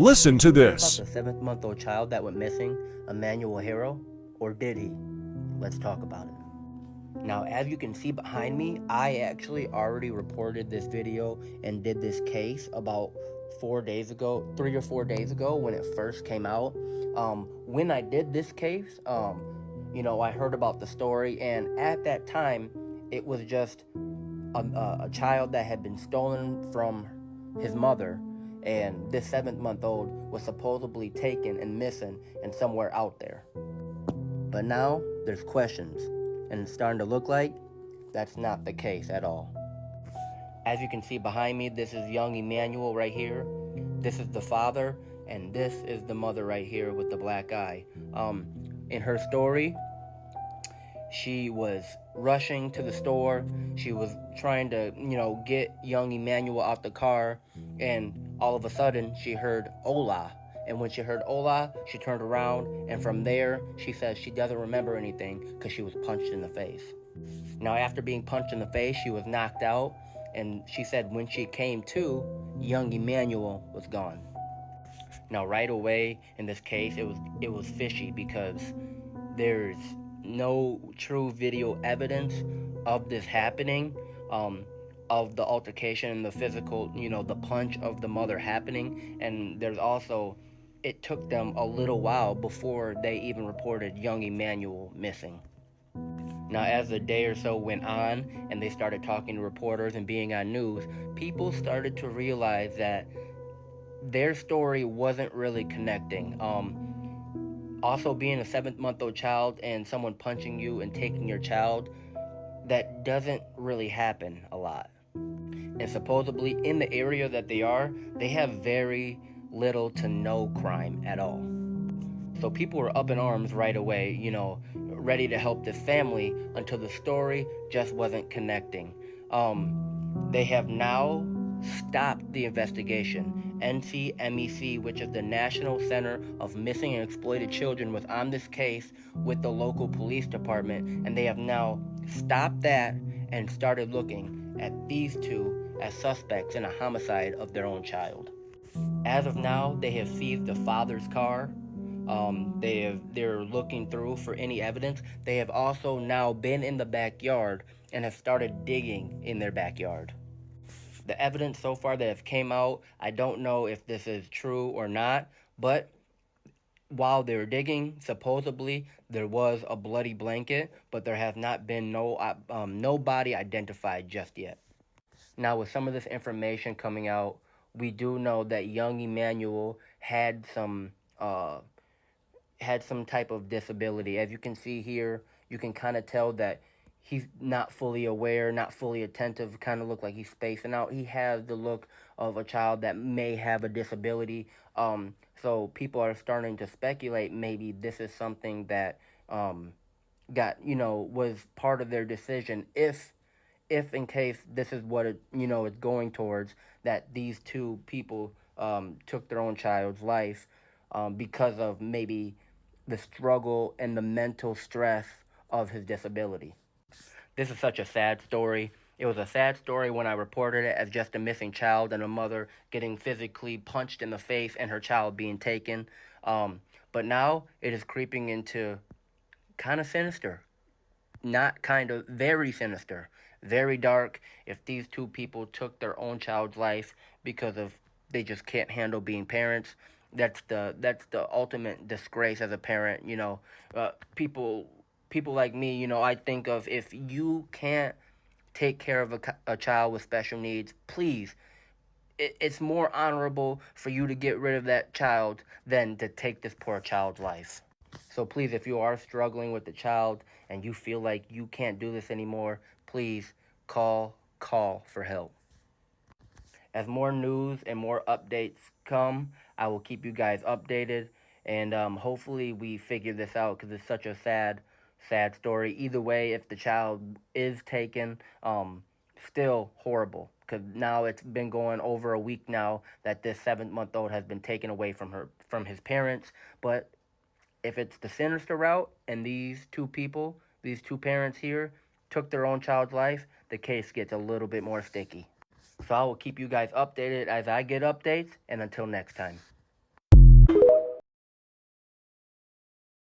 Listen to About this. the 7-month-old child that went missing, Emmanuel Haro, or did he? Let's talk about it. Now, as you can see behind me, I actually already reported this video and did this case about 4 days ago, 3 or 4 days ago when it first came out. When I did this case, I heard about the story, and at that time, it was just a child that had been stolen from his mother, and this 7-month-old was supposedly taken and missing and somewhere out there. But now there's questions, and it's starting to look like that's not the case at all. As you can see behind me, this is young Emmanuel right here. This is the father, and this is the mother right here with the black eye. In her story, she was rushing to the store. She was trying to, get young Emmanuel out the car, and all of a sudden she heard "Hola." And when she heard "Hola," she turned around, and from there, she says she doesn't remember anything because she was punched in the face. Now, after being punched in the face, she was knocked out, and she said when she came to, young Emmanuel was gone. Now, right away in this case, it was fishy because there's no true video evidence of this happening, of the altercation and the physical, the punch of the mother happening. And there's also, it took them a little while before they even reported young Emmanuel missing. Now, as the day or so went on and they started talking to reporters and being on news, people started to realize that their story wasn't really connecting. Also, being a 7-month-old child and someone punching you and taking your child, that doesn't really happen a lot. And supposedly, in the area that they have very little to no crime at all. So people were up in arms right away, ready to help this family until the story just wasn't connecting. They have now stopped the investigation. NCMEC, which is the National Center of Missing and Exploited Children, was on this case with the local police department, and they have now stopped that and started looking at these two as suspects in a homicide of their own child. As of now, they have seized the father's car. They're looking through for any evidence. They have also now been in the backyard and have started digging in their backyard. The evidence so far that has came out, I don't know if this is true or not, but while they were digging, supposedly there was a bloody blanket, but there has not been no body identified just yet. Now, with some of this information coming out, we do know that young Emmanuel had some type of disability. As you can see here, you can kind of tell that he's not fully aware, not fully attentive, kind of look like he's spacing out. He has the look of a child that may have a disability. So people are starting to speculate maybe this is something that was part of their decision if in case this is what it's going towards, that these two people took their own child's life because of maybe the struggle and the mental stress of his disability. This is such a sad story. It was a sad story when I reported it as just a missing child and a mother getting physically punched in the face and her child being taken. But now it is creeping into kind of sinister. Not kind of, very sinister, very dark. If these two people took their own child's life because of they just can't handle being parents, that's the ultimate disgrace as a parent. People like me, I think of, if you can't take care of a child with special needs, please, it's more honorable for you to get rid of that child than to take this poor child's life. So please, if you are struggling with the child and you feel like you can't do this anymore, please call for help. As more news and more updates come, I will keep you guys updated, and hopefully we figure this out, because it's such a sad story. Either way, if the child is taken, still horrible, because now it's been going over a week now that this 7-month-old has been taken away from his parents. But if it's the sinister route and these two parents here, took their own child's life, the case gets a little bit more sticky. So I will keep you guys updated as I get updates, and until next time.